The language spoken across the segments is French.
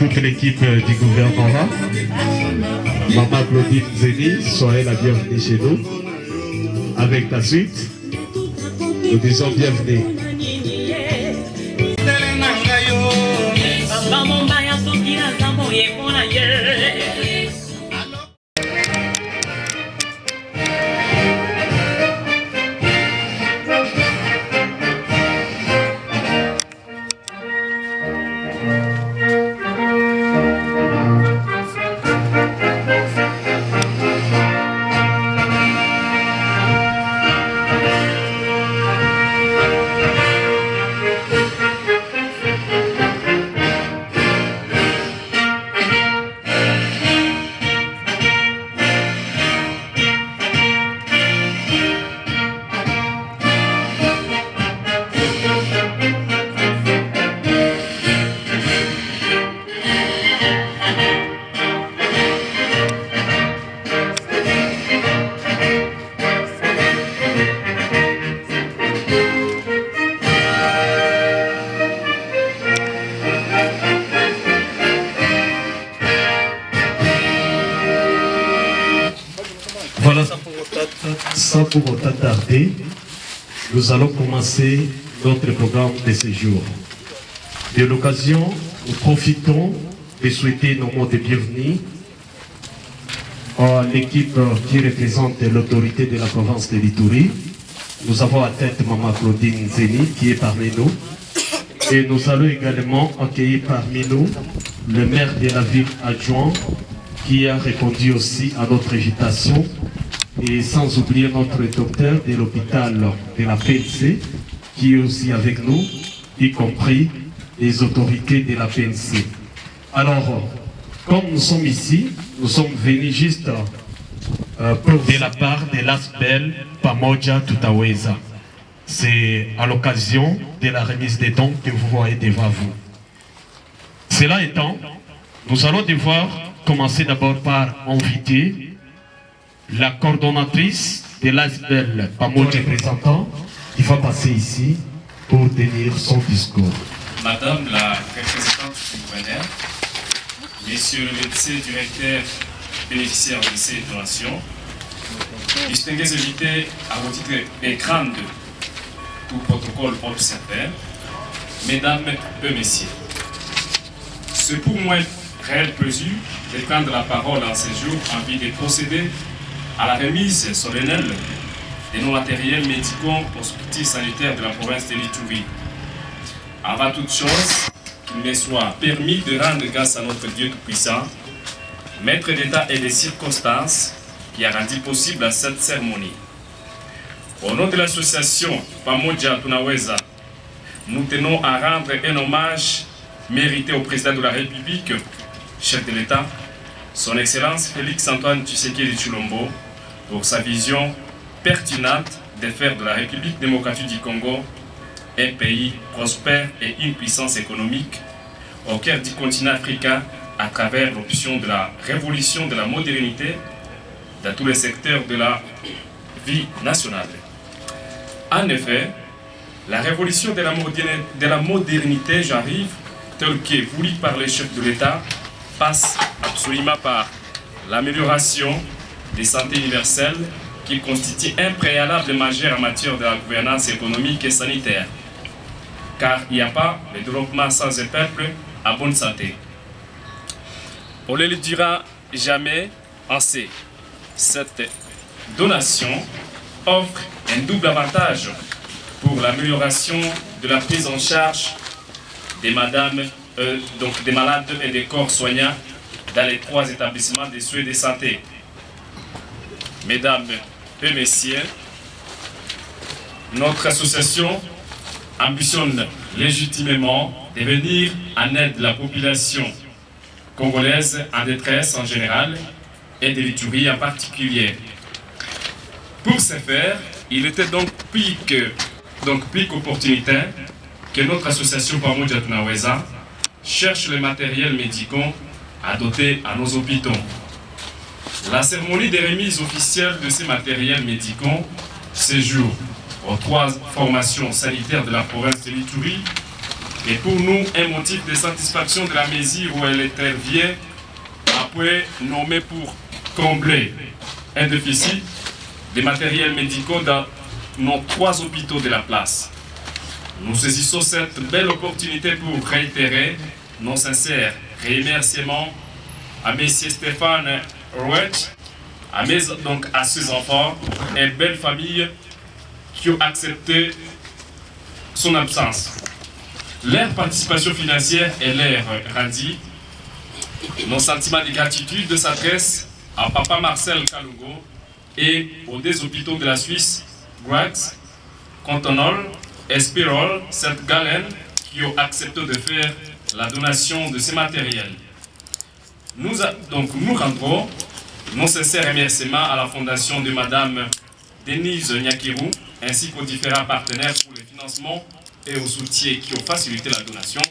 toute l'équipe du gouvernement. Maman Claudine Zéni, soyez la bienvenue chez nous. Avec la suite, nous disons bienvenue. Voilà, sans pour autant tarder, nous allons commencer notre programme de ce jour. De l'occasion, nous profitons de souhaiter nos mots de bienvenue à l'équipe qui représente l'autorité de la province de l'Ituri. Nous avons à tête Maman Claudine Zéni qui est parmi nous. Et nous allons également accueillir parmi nous le maire de la ville adjoint qui a répondu aussi à notre invitation. Et sans oublier notre docteur de l'hôpital de la PNC qui est aussi avec nous, y compris les autorités de la PNC. Alors, comme nous sommes ici, nous sommes venus juste de la part de l'ASBEL Pamoja Tutaweza. C'est à l'occasion de la remise des dons que vous voyez devant vous. Cela étant, nous allons devoir commencer d'abord par inviter la coordonnatrice de l'ASBEL Pamoja représentant qui va passer ici pour tenir son discours. Madame la représentante du gouverneur, Messieurs le médecin directeur bénéficiaire de ces donations, distingués invités à vos titres écran de tout protocole observé, Mesdames et Messieurs, c'est pour moi réel plaisir de prendre la parole en ce jour en vue de procéder à la remise solennelle de nos matériels médicaux aux structures sanitaires de la province de l'Ituri. Avant toute chose, qu'il me soit permis de rendre grâce à notre Dieu Tout-Puissant, maître d'état et des circonstances, qui a rendu possible cette cérémonie. Au nom de l'association Pamoja Tunaweza, nous tenons à rendre un hommage mérité au président de la République, chef de l'État, son Excellence Félix-Antoine Tshisekedi Tshilombo, pour sa vision pertinente de faire de la République démocratique du Congo un pays prospère et une puissance économique au cœur du continent africain à travers l'option de la révolution de la modernité dans tous les secteurs de la vie nationale. En effet, la révolution de la modernité, j'arrive, telle que voulue par les chefs de l'État, passe absolument par l'amélioration des santé universelles qui constitue un préalable majeur en matière de la gouvernance économique et sanitaire. Car il n'y a pas de développement sans un peuple à bonne santé. On ne le dira jamais assez. Cette donation offre un double avantage pour l'amélioration de la prise en charge des malades et des corps soignants dans les 3 établissements de soins de santé. Mesdames et Messieurs, notre association ambitionne légitimement de venir en aide de la population congolaise en détresse en général et de l'Ituri en particulier. Pour ce faire, il était donc plus qu'opportunité que notre association Pamoja Tunaweza cherche les matériels médicaux à doter à nos hôpitaux. La cérémonie de remise officielle de ces matériels médicaux séjour aux 3 formations sanitaires de la province de l'Ituri et pour nous un motif de satisfaction de la mesure où elle intervient après nommé pour combler un déficit des matériels médicaux dans nos 3 hôpitaux de la place. Nous saisissons cette belle opportunité pour réitérer nos sincères remerciements à M. Stéphane Rouet, à ses enfants et belle famille qui ont accepté son absence. Leur participation financière et leur rendue, nos sentiments de gratitude s'adressent à Papa Marcel Kalungo et aux 2 hôpitaux de la Suisse, Graz, Cantonol, Espirol, Sainte-Gallen, qui ont accepté de faire la donation de ces matériels. Nous rendrons nos sincères remerciements à la fondation de Madame Denise Nyakirou, ainsi qu'aux différents partenaires pour le financement et aux soutiens qui ont facilité la donation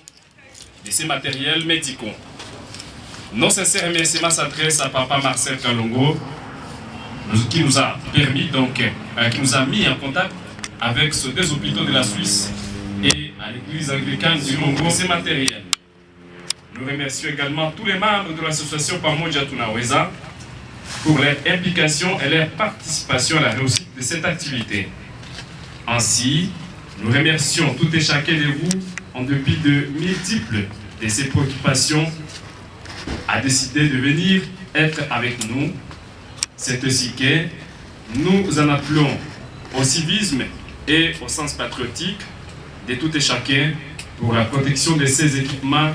de ces matériels médicaux. Nos sincères remerciements s'adressent à Papa Marcel Kalongo, qui nous a permis, qui nous a mis en contact avec ces 2 hôpitaux de la Suisse et à l'église anglicane du Congo, ces matériels. Nous remercions également tous les membres de l'association Pamoja Tunaweza pour leur implication et leur participation à la réussite de cette activité. Ainsi, nous remercions tout et chacun de vous, en dépit de multiples de ses préoccupations, a décidé de venir être avec nous. C'est ainsi que nous en appelons au civisme et au sens patriotique de tout et chacun pour la protection de ces équipements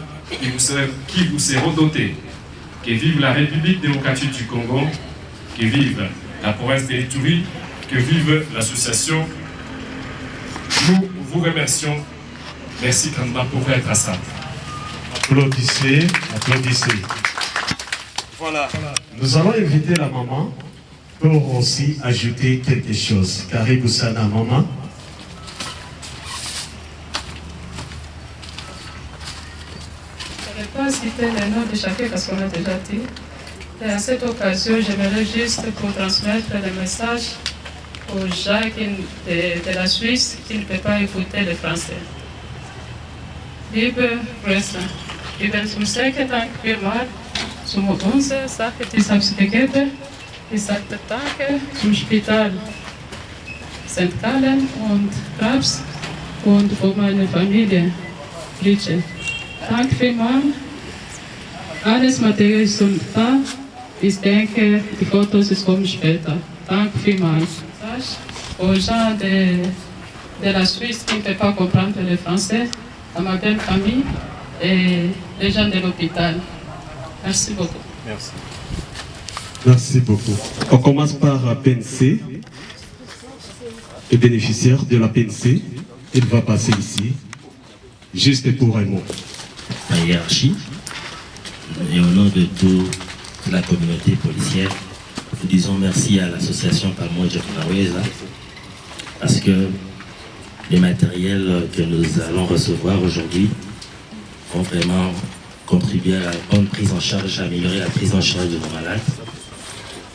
qui vous seront dotés. Que vive la République démocratique du Congo, que vive la province de l'Ituri, que vive l'association. Nous vous remercions. Merci Kanda pour être à ça. Applaudissez, applaudissez. Voilà. Nous allons inviter la maman pour aussi ajouter quelque chose. Karibu sana maman. Je ne vais pas citer les noms de chacun parce qu'on a déjà dit. Et à cette occasion, j'aimerais juste pour transmettre le message aux gens de la Suisse qui ne peuvent pas écouter le français. Liebe Brüder, ich will zum Sagen Dank vielmals zum unserer Sache, die ich habe gegeben. Ich sagte Danke zum Spital St. Gallen und Krabs und für meine Familie, Richard. Danke vielmals. Alles Material ist da. Ich denke, die Fotos kommen später. Danke vielmals. Aux gens de la Suisse qui ne peuvent pas comprendre le français, à ma belle famille et les gens de l'hôpital. Merci beaucoup. Merci. Merci beaucoup. On commence par PNC. Le bénéficiaire de la PNC, il va passer ici, juste pour un mot. La hiérarchie, et au nom de toute la communauté policière, nous disons merci à l'association Pamoja Tunaweza parce que les matériels que nous allons recevoir aujourd'hui vont vraiment contribuer à la bonne prise en charge, à améliorer la prise en charge de nos malades.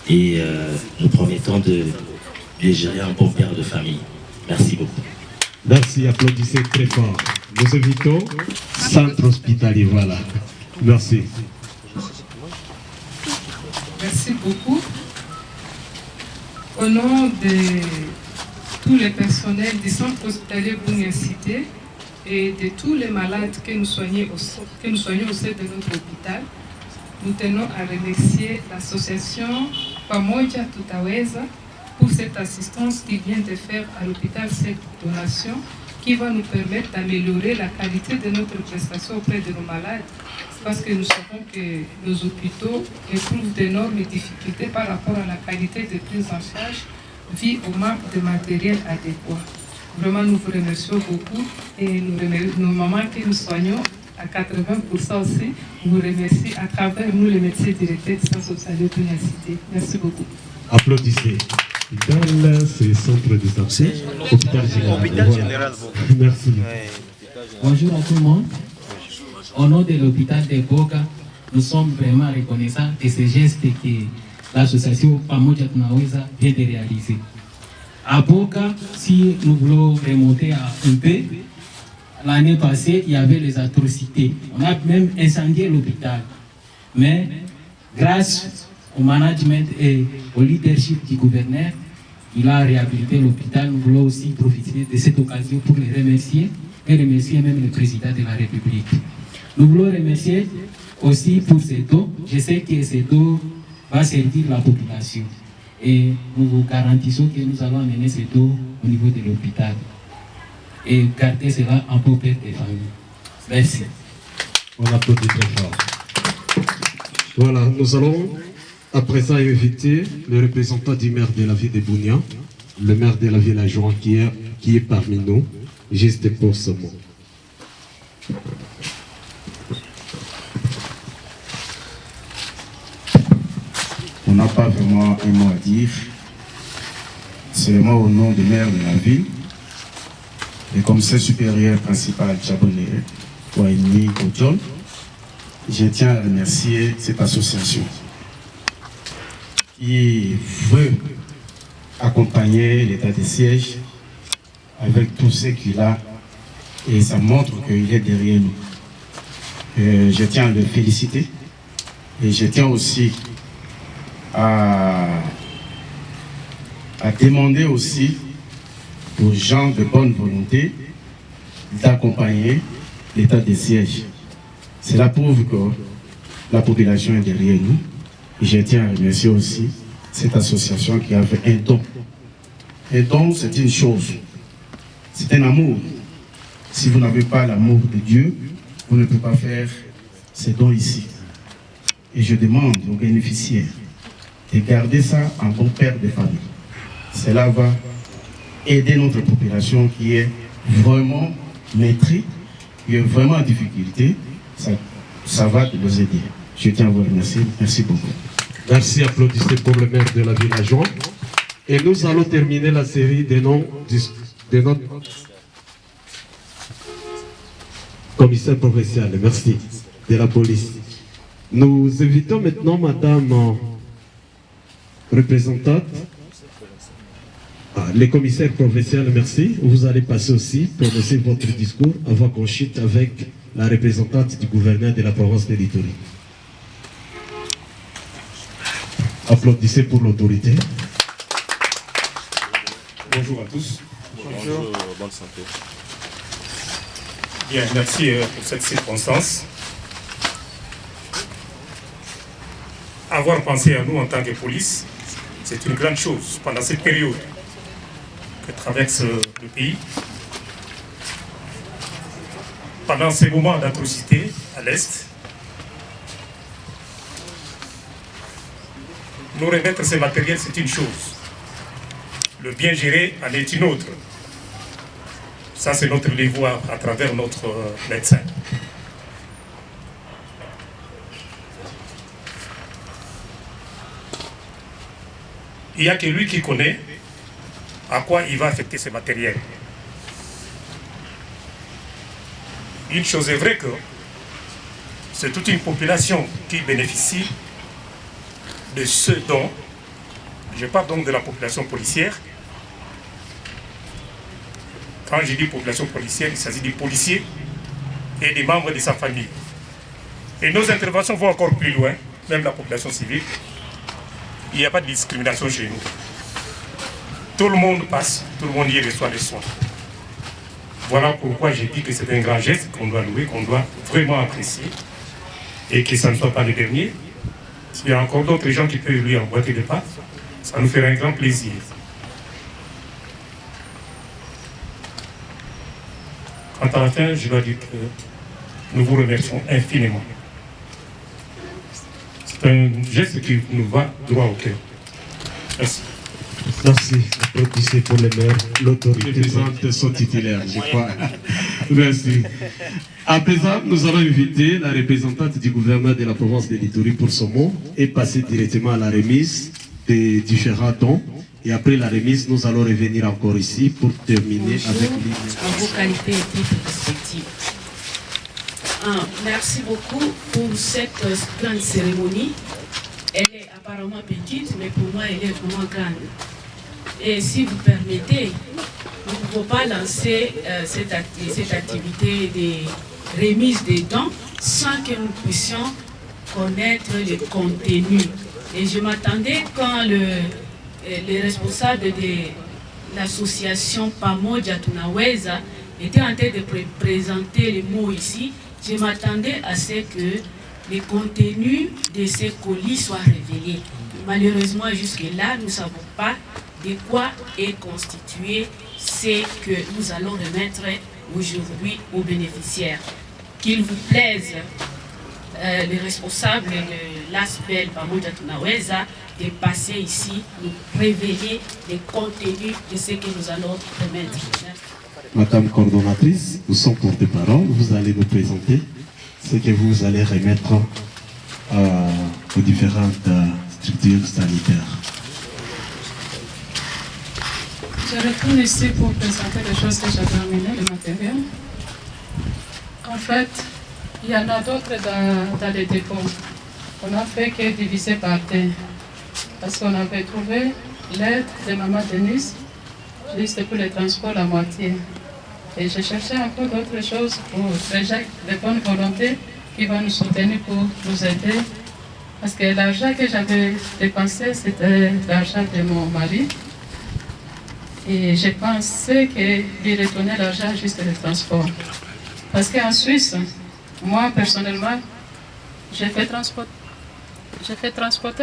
Et nous promettons de gérer un bon père de famille. Merci beaucoup. Merci, applaudissez très fort. Nous invitons Centre Hospitalier, voilà. Merci. Merci beaucoup. Au nom de tous les personnels du Centre Hospitalier Bounier-Cité et de tous les malades que nous soignons au sein de notre hôpital, nous tenons à remercier l'association Pamoja Tutaweza pour cette assistance qui vient de faire à l'hôpital cette donation qui va nous permettre d'améliorer la qualité de notre prestation auprès de nos malades parce que nous savons que nos hôpitaux éprouvent d'énormes difficultés par rapport à la qualité de prise en charge vie au manque de matériel adéquat. Vraiment, nous vous remercions beaucoup et nos mamans que nous soignons à 80% aussi, nous remercions à travers nous, les médecins directeurs du Centre Hospitalier de la Cité. Merci beaucoup. Applaudissez. Dans ce centre de santé, hôpital général. Hôpital général. Merci. Bonjour à tout le monde. Au nom de l'hôpital de Boga, nous sommes vraiment reconnaissants de ces gestes que l'association Pamoja Tunaweza vient de réaliser. À Boga, si nous voulons remonter un peu, l'année passée, il y avait les atrocités. On a même incendié l'hôpital. Mais grâce au management et au leadership du gouverneur, il a réhabilité l'hôpital. Nous voulons aussi profiter de cette occasion pour les remercier et remercier même le président de la République. Nous voulons remercier aussi pour cette eau. Je sais que cette eau va servir la population. Et nous vous garantissons que nous allons amener cette eau au niveau de l'hôpital et garder cela en pauvreté des familles. Merci. On applaudit très fort. Voilà, nous allons à présent inviter le représentant du maire de la ville de Bunia, le maire de la villageoise qui est parmi nous, juste pour ce mot. On n'a pas vraiment un mot à dire. Seulement au nom du maire de la ville, le commissaire supérieur principal Tchabonné, Waini Kodjon, je tiens à remercier cette association qui veut accompagner l'état de siège avec tout ce qu'il a et ça montre qu'il est derrière nous. Je tiens à le féliciter et je tiens aussi à demander aussi aux gens de bonne volonté d'accompagner l'état de siège. Cela prouve que la population est derrière nous. Et je tiens à remercier aussi cette association qui a fait un don. Un don, c'est une chose. C'est un amour. Si vous n'avez pas l'amour de Dieu, vous ne pouvez pas faire ces dons ici. Et je demande aux bénéficiaires de garder ça en bon père de famille. Cela va aider notre population qui est vraiment maîtrise, qui est vraiment en difficulté. Ça va nous aider. Je tiens à vous remercier. Merci beaucoup. Merci, applaudissez pour le maire de la villageoise. Et nous allons terminer la série des noms de notre commissaire provincial, merci, de la police. Nous invitons maintenant Madame représentante, les commissaires provinciaux, merci. Vous allez passer aussi pour laisser votre discours avant qu'on chute avec la représentante du gouverneur de la province de l'Ituri. Applaudissez pour l'autorité. Bonjour à tous. Bonjour, bonne santé. Bien, merci pour cette circonstance. Avoir pensé à nous en tant que police, c'est une grande chose pendant cette période que traverse le pays. Pendant ces moments d'atrocité à l'Est, nous remettre ces matériels, c'est une chose. Le bien gérer en est une autre. Ça, c'est notre devoir à travers notre médecin. Il n'y a que lui qui connaît à quoi il va affecter ce matériel. Une chose est vraie que c'est toute une population qui bénéficie de ce don. Je parle donc de la population policière. Quand je dis population policière, il s'agit des policiers et des membres de sa famille. Et nos interventions vont encore plus loin, même la population civile. Il n'y a pas de discrimination chez nous. Tout le monde passe, tout le monde y reçoit les soins. Voilà pourquoi j'ai dit que c'est un grand geste qu'on doit louer, qu'on doit vraiment apprécier et que ça ne soit pas le dernier. S'il y a encore d'autres gens qui peuvent lui emboîter le pas, ça nous fera un grand plaisir. Quant à la fin, je dois dire que nous vous remercions infiniment. C'est un geste qui nous va droit au cœur. Merci. Merci. Applaudissez pour les maires. L'autorité présente son titulaire, je crois. Merci. À présent, nous allons inviter la représentante du gouverneur de la province de l'Ituri pour son mot et passer directement à la remise des différents dons. Et après la remise, nous allons revenir encore ici pour terminer avec en vos qualités et titres respectifs. Merci beaucoup pour cette grande cérémonie. Elle est apparemment petite, mais pour moi, elle est vraiment grande. Et si vous permettez, nous ne pouvons pas lancer cette activité de remise des dons sans que nous puissions connaître le contenu. Et je m'attendais quand les responsables de l'association Pamoja Tunaweza étaient en train de présenter les mots ici, je m'attendais à ce que les contenus de ces colis soient révélés. Malheureusement, jusque-là, nous ne savons pas de quoi est constitué ce que nous allons remettre aujourd'hui aux bénéficiaires. Qu'il vous plaise, les responsables de l'ASBEL Pamoja Tunaweza, de passer ici, nous révéler les contenus de ce que nous allons remettre. Madame coordonnatrice, nous sommes porte-parole, vous allez nous présenter ce que vous allez remettre aux différentes structures sanitaires. Je retourne ici pour présenter les choses que j'avais amenées, le matériel. En fait, il y en a d'autres dans les dépôts. On a fait que diviser par deux. Parce qu'on avait trouvé l'aide de Maman Denise, juste pour le transport à moitié. Et je cherchais encore d'autres choses pour les gens de bonne volonté qui vont nous soutenir pour nous aider. Parce que l'argent que j'avais dépensé, c'était l'argent de mon mari. Et je pensais qu'il retournait l'argent juste le transport. Parce qu'en Suisse, moi personnellement, j'ai fait transporter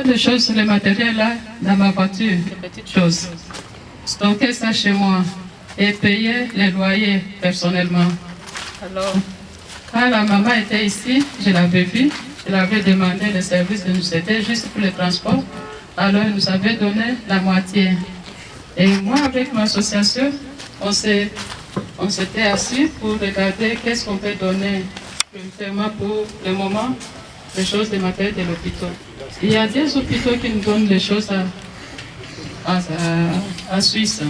les choses, le matériel là, dans ma voiture, les petites choses. Stocker ça chez moi et payer les loyers personnellement. Alors, quand la maman était ici, je l'avais vue, je l'avais demandé le service de nous aider juste pour le transport. Alors, elle nous avait donné la moitié. Et moi, avec mon association, on s'était assis pour regarder qu'est-ce qu'on peut donner prioritairement pour le moment, les choses de matériel de l'hôpital. Il y a des hôpitaux qui nous donnent les choses en Suisse.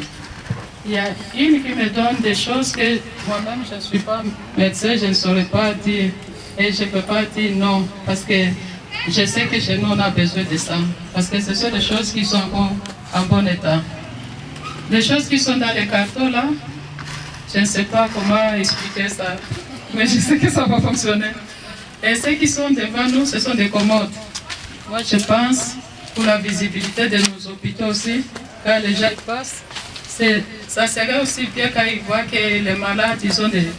Il y a une qui me donne des choses que moi-même, je ne suis pas médecin, je ne saurais pas dire. Et je ne peux pas dire non, parce que je sais que chez nous, on a besoin de ça. Parce que ce sont des choses qui sont en bon état. Les choses qui sont dans les cartons là, je ne sais pas comment expliquer ça, mais je sais que ça va fonctionner. Et ceux qui sont devant nous, ce sont des commodes. Moi, je pense, pour la visibilité de nos hôpitaux aussi, quand les gens passent, ça serait aussi bien quand ils voient que les malades, ils ont des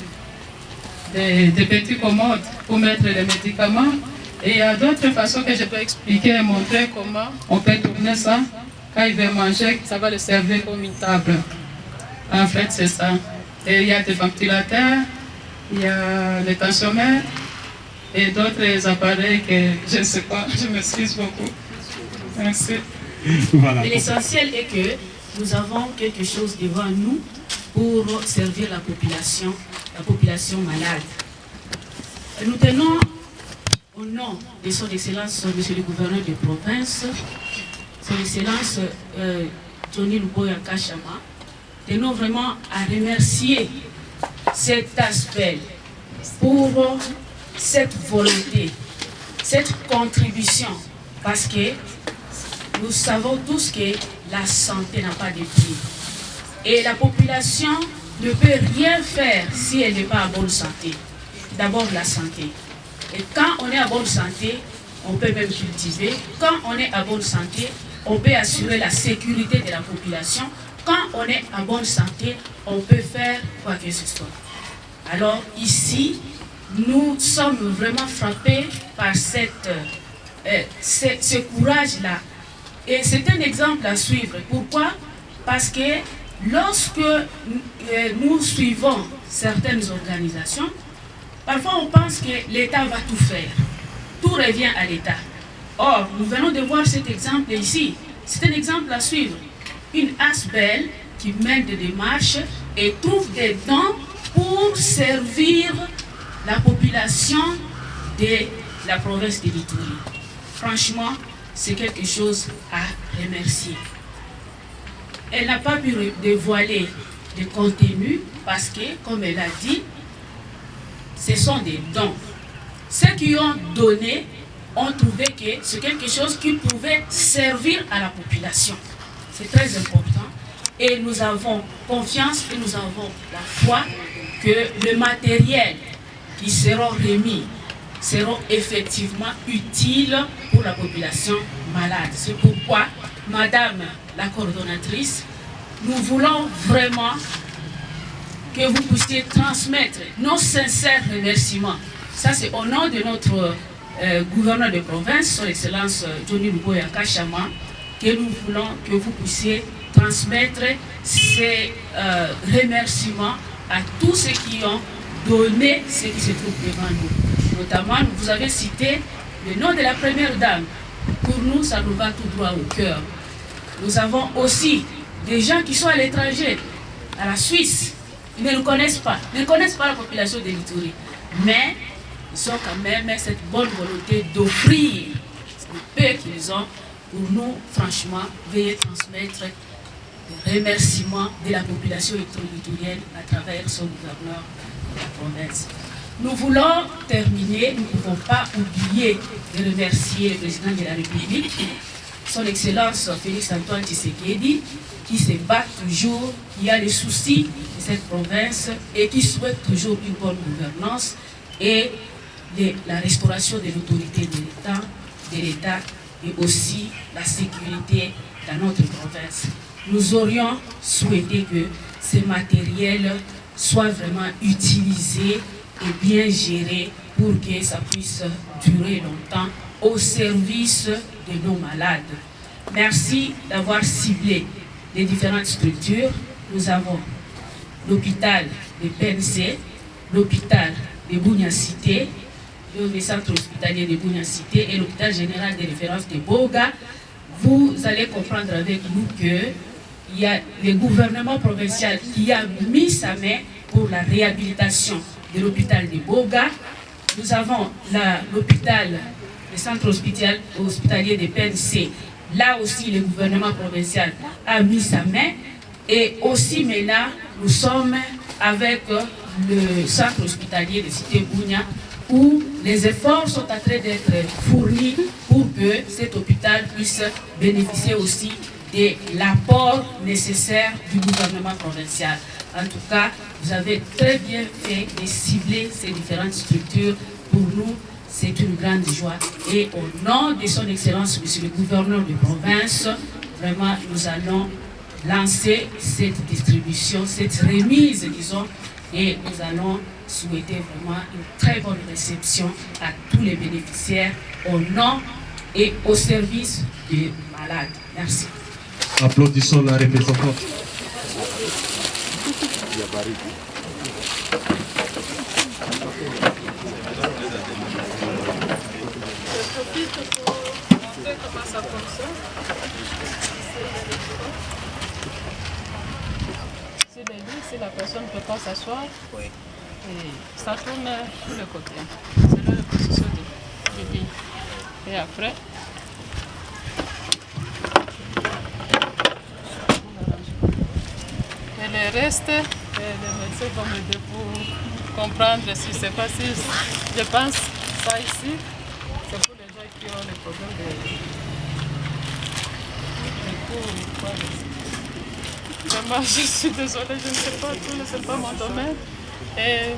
petits commodes pour mettre les médicaments. Et il y a d'autres façons que je peux expliquer et montrer comment on peut tourner ça. Quand il veut manger, ça va le servir comme une table. En fait, c'est ça. Et il y a des ventilateurs, il y a les tensiomètres et d'autres appareils que je ne sais pas. Je m'excuse beaucoup. Merci. Voilà. L'essentiel est que nous avons quelque chose devant nous pour servir la population malade. Nous tenons, au nom de son Excellence, Monsieur le Gouverneur de province, son Excellence Johnny Luboya Kachama, tenons vraiment à remercier cet aspect pour cette volonté, cette contribution, parce que nous savons tous que la santé n'a pas de prix. Et la population ne peut rien faire si elle n'est pas en bonne santé. D'abord la santé. Et quand on est en bonne santé, on peut même cultiver. Quand on est en bonne santé, on peut assurer la sécurité de la population. Quand on est en bonne santé, on peut faire quoi que ce soit. Alors ici, nous sommes vraiment frappés par ce courage-là. Et c'est un exemple à suivre. Pourquoi? Parce que lorsque nous suivons certaines organisations, parfois on pense que l'État va tout faire. Tout revient à l'État. Or, nous venons de voir cet exemple ici. C'est un exemple à suivre. Une ASBEL qui mène des démarches et trouve des dons pour servir la population de la province de l'Ituri. Franchement, c'est quelque chose à remercier. Elle n'a pas pu dévoiler le contenu parce que, comme elle a dit, ce sont des dons. Ceux qui ont donné ont trouvé que c'est quelque chose qui pouvait servir à la population. C'est très important. Et nous avons confiance et nous avons la foi que le matériel qui seront remis seront effectivement utiles pour la population malade. C'est pourquoi, Madame la coordonnatrice, nous voulons vraiment que vous puissiez transmettre nos sincères remerciements. Ça, c'est au nom de notre gouverneur de province, son Excellence Johnny Luboya Kachama, que nous voulons que vous puissiez transmettre ces remerciements à tous ceux qui ont donné ce qui se trouve devant nous. Notamment, vous avez cité le nom de la première dame. Pour nous, ça nous va tout droit au cœur. Nous avons aussi des gens qui sont à l'étranger, à la Suisse. Ils ne nous connaissent pas, la population de l'Ituri. Mais ils ont quand même cette bonne volonté d'offrir le peu qu'ils ont pour nous, franchement, veuillez transmettre des remerciements de la population iturienne à travers son gouverneur de la province. Nous voulons terminer, nous ne pouvons pas oublier de remercier le président de la République, son Excellence Félix Antoine Tshisekedi, qui se bat toujours, qui a les soucis de cette province et qui souhaite toujours une bonne gouvernance et la restauration de l'autorité de l'État et aussi la sécurité dans notre province. Nous aurions souhaité que ces matériels soient vraiment utilisés et bien gérés pour que ça puisse durer longtemps au service de nos malades. Merci d'avoir ciblé les différentes structures. Nous avons l'hôpital de PNC, l'hôpital de Bounia-Cité, le centre hospitalier de Bounia-Cité et l'hôpital général de référence de Boga. Vous allez comprendre avec nous qu'il y a le gouvernement provincial qui a mis sa main pour la réhabilitation de l'hôpital de Boga. Nous avons l'hôpital, le centre hospitalier de PNC. Là aussi, le gouvernement provincial a mis sa main. Et aussi maintenant, nous sommes avec le centre hospitalier de Cité Bounia, où les efforts sont en train d'être fournis pour que cet hôpital puisse bénéficier aussi de l'apport nécessaire du gouvernement provincial. En tout cas, vous avez très bien fait de cibler ces différentes structures. Pour nous, c'est une grande joie. Et au nom de son Excellence, Monsieur le gouverneur de province, vraiment, nous allons lancer cette distribution, cette remise, disons, et nous allons souhaiter vraiment une très bonne réception à tous les bénéficiaires au nom et au service des malades. Merci. Applaudissons la représentante. Comment ça fonctionne. C'est les lits, si la personne ne peut pas s'asseoir, oui. Et ça tourne sur le côté. C'est là la position du lit. Et après, et le reste, les médecins vont m'aider pour comprendre si c'est facile. Je pense ça ici, c'est pour les gens qui ont les problèmes de quoi. Vraiment, je suis désolée, je ne sais pas tout, ce n'est pas mon domaine. Et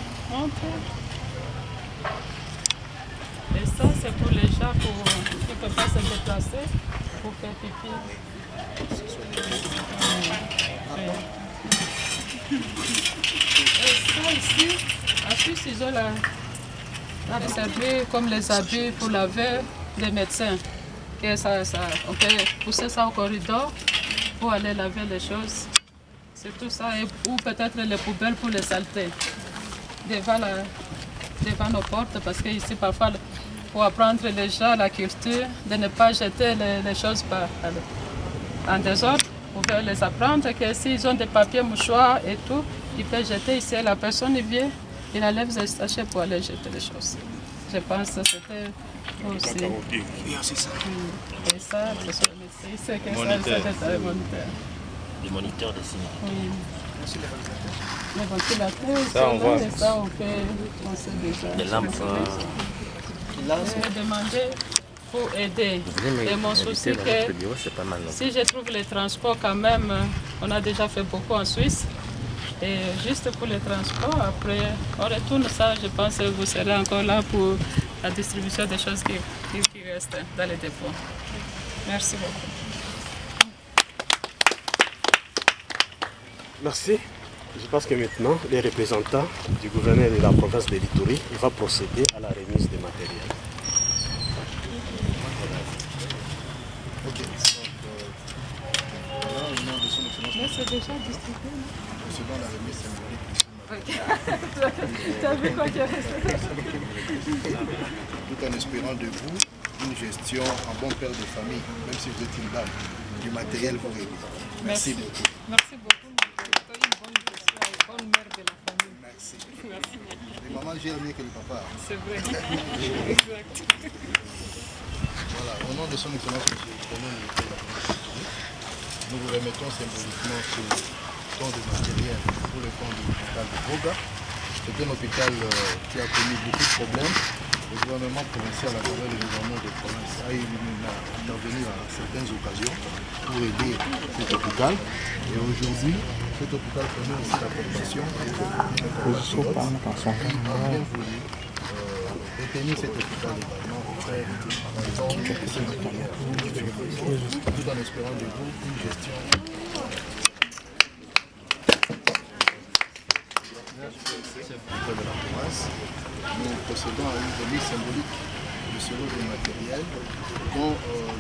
ça, c'est pour les gens qui ne peuvent pas se déplacer pour faire pipi. Et ça ici, ensuite ils ont la réservée comme les habits pour laver les médecins. Et on peut pousser ça au corridor pour aller laver les choses. C'est tout ça, ou peut-être les poubelles pour les saletés devant nos portes, parce qu'ici parfois, pour apprendre les gens la culture de ne pas jeter les choses en désordre, vous pouvez les apprendre que s'ils ont des papiers, mouchoirs et tout, ils peuvent jeter ici, la personne vient, il enlève les sachets pour aller jeter les choses. Je pense que c'était aussi. C'est ça. Et ça, c'est que ça, c'est le moniteur. Le moniteur des signes. Oui. Les ventilateurs, ça, on voit. Et ça, on peut penser déjà. Les lampes. J'ai demandé pour aider. Et mon souci que si je trouve les transports quand même On a déjà fait beaucoup en Suisse. Et juste pour le transport, après, on retourne ça, je pense que vous serez encore là pour la distribution des choses qui restent dans les dépôts. Merci beaucoup. Merci. Je pense que maintenant, les représentants du gouverneur de la province de l'Ituri vont procéder à la remise des matériels. Ok. Voilà, au nom de son excellence. Mais c'est déjà distribué, non? Recevant la remise symbolique de ce Tu as vu quoi qu'il reste? Tout en espérant de vous une gestion en bon père de famille, même si vous êtes une dame, du matériel pour aider. Merci beaucoup. Merci beaucoup. Tu as une bonne gestion et bonne mère de la famille. Merci. Merci. Les mamans gèrent mieux que le papa. C'est vrai. Exact. Voilà, au nom de son excellence, monsieur le gouverneur de la province de l'Ituri, nous vous remettons symboliquement ce don de matériel pour le compte de l'hôpital de Boga. C'est un hôpital qui a connu beaucoup de problèmes. Le gouvernement provincial, à travers le gouvernement de province, a intervenu à certaines occasions pour aider cet hôpital. Et aujourd'hui, cet hôpital connaît aussi la population qui a bien voulu détenir cet hôpital également auprès de ces matériels. Tout en espérant de vous une gestion. De la province, nous procédons à une remise symbolique de ce lot de matériel dont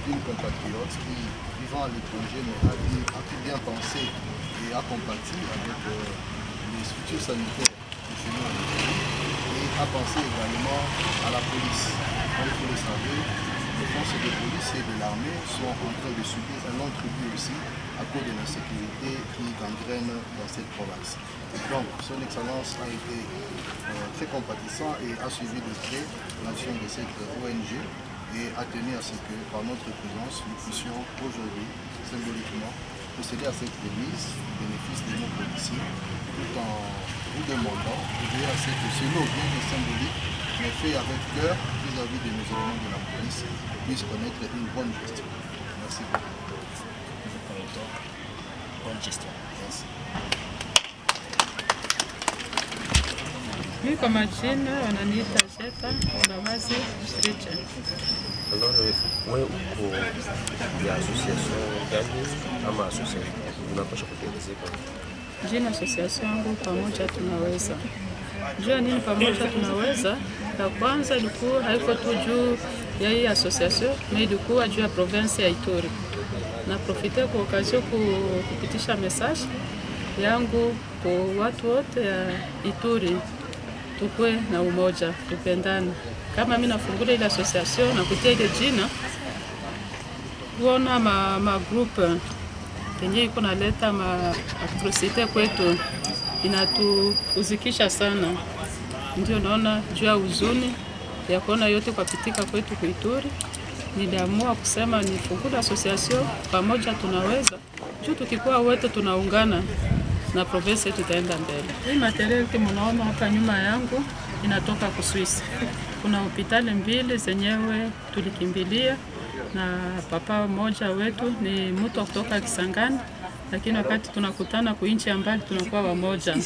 d'une compatriote qui, vivant à l'étranger, a pu bien penser et a compati avec les structures sanitaires de chez nous et a pensé également à la police. Comme vous le savez, les forces de police et de l'armée sont en train de subir un long tribut aussi à cause de l'insécurité qui gangrène dans cette province. Donc, son excellence a été très compatissant et a suivi de près l'action de cette ONG et a tenu à ce que, par notre présence, nous puissions aujourd'hui, symboliquement, procéder à cette remise au bénéfice de nos policiers, tout en vous demandant de veiller à ce que ce lot bien symbolique, mais fait avec cœur vis-à-vis de nos éléments de la police, puisse connaître une bonne gestion. Merci beaucoup. Bonne gestion. Merci. Mimi kwa majina wananiita Jeta Mbabazi Striche. Alors, wewe uko ya association gani ama association unapaswa kuelezeka? Jina association yangu Pamoja Tunaweza. Jua nini Pamoja Tunaweza? La kwanza ilikuwa haiko tu juu ya hii association, na ilikuwa juu ya province ya Ituri. Na profite kwa occasion kupitisha message yangu kwa watu wote ya Ituri. Tukue na umoja, tupendane. Kama mimi nafungula ile association na kutia ile jina, kuona ma group yenye iko naleta ma atrocite kwetu inatuuzikisha sana. Ndio naona juu ya huzuni ya kuona yote kwa pitika kwetu Ituri, niliamua kusema nifungule association Pamoja Tunaweza. Juu tukikuwa wote tunaungana na province yetu itaenda mbele. Hii material kama mnaona hapa nyuma yangu inatoka ku Swiss. Kuna hospitali mbili zenyewe tulikimbilia na papa mmoja wetu ni mtu kutoka Kisangani, lakini wakati tunakutana ku nchi mbali tunakuwa wamoja.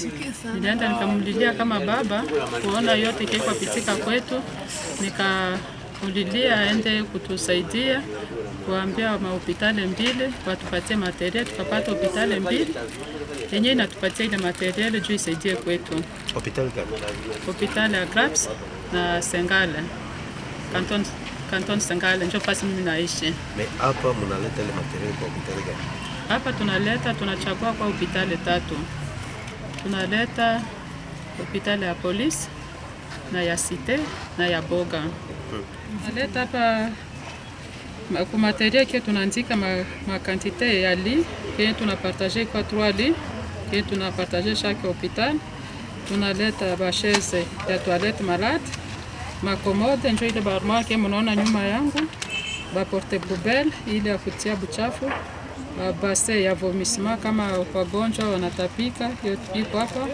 Nilienda nikamlilia kama baba kuona yote kiko pitika kwetu, nikamulilia aende kutusaidia kuambia mahospitali mbili watupatie material, tukapata hospitali mbili yenye inatupatia ile material juu isaidie kwetu. Hospitali gani? Hospitali ya Grapes na Sengale. Canton Sengale ndio pasi mimi naishi. Hapa mnaleta ile material kwa hospitali gani? Hapa tunachagua kwa hospitali tatu. Tunaleta hospitali ya polisi na ya Cité na ya Boga. Tunaleta hapa kwa materiel qui tunaandika ma quantité ya lit que tunapartager kwa 3 lits que tunapartager chaque hôpital. Tunaleta ba chaise ya toilette malade, ma commode ndio ile barma que mnaona nyuma yangu, ba porte poubelle ile ya kutia buchafu, ba bassin ya vomissement kama wagonjwa wanatapika, yote iko hapa,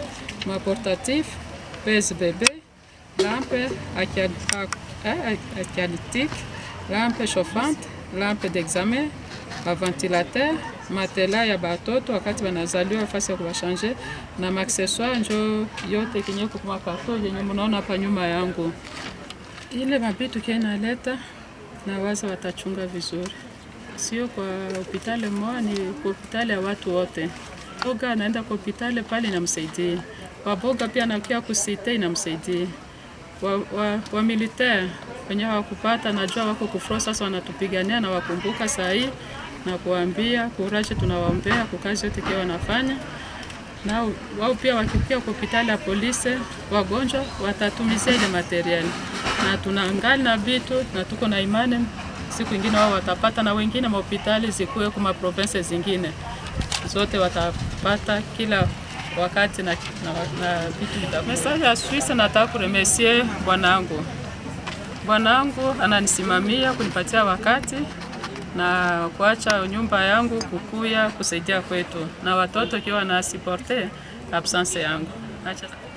ma portatif, pèse bébé, lampe aqualytique, lampe chauffante, lampe d'examen, un ventilateur, matela ya batoto wakati wanazaliwa, fasi ya kuwashanje na maaccessoire njo yote kinye kwa karto yenye mnaona hapa nyuma yangu. Ile mabitu kinaleta na waza watachunga vizuri, sio kwa hospitali moja, ni kwa hospitali ya watu wote. Boga anaenda kwa hospitali pale inamsaidia, waboga pia anakia kusite inamsaidia. Wa militaire wenye wakupata najua wako kufro sasa, wanatupigania na wakumbuka sahi na kuambia kuraje, tunawaombea kwa kazi yote kwa wanafanya. Na wao pia wakikia kwa hospitali ya polisi wagonjwa watatumizia ile material, na tunaangali na vitu na tuko na imani siku nyingine wao watapata, na wengine hospitali zikuwe kuma province zingine zote watapata kila wakati na vitu vitabu. Message ya Suisse, nataka kuremercier bwanangu. Bwanangu ananisimamia kunipatia wakati na kuacha nyumba yangu kukuya kusaidia kwetu, na watoto kiwa na supporter absence yangu.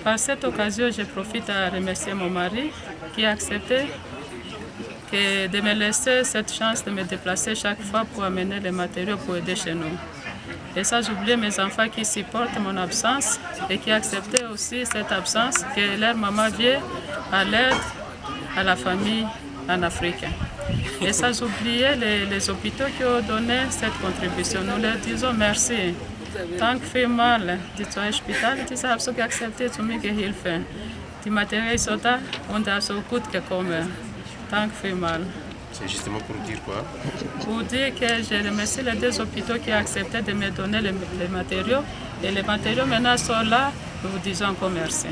Par cette occasion, je profite à remercier mon mari qui a accepté de me laisser cette chance de me déplacer chaque fois pour amener les matériaux pour aider chez nous. Et ça, j'oublie mes enfants qui supportent mon absence et qui acceptent aussi cette absence, que leur maman vient à l'aide à la famille en Afrique. Et ça, j'oubliais les hôpitaux qui ont donné cette contribution. Nous leur disons merci. Tant que fait mal, dit l'hôpital, tu sais, qui accepté tout ce qu'il fait. Du matériel, on a ce coût que comme. Tant que fait mal. C'est justement pour dire quoi? Pour dire que je remercie les deux hôpitaux qui ont accepté de me donner les matériaux. Et les matériaux maintenant sont là. Nous vous disons encore merci.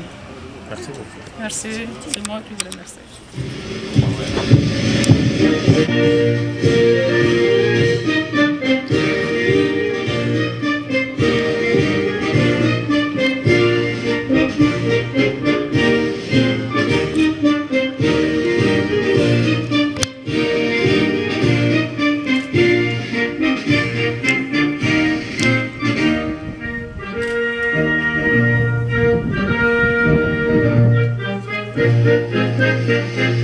Merci beaucoup. Merci, c'est moi qui vous remercie. Thank you.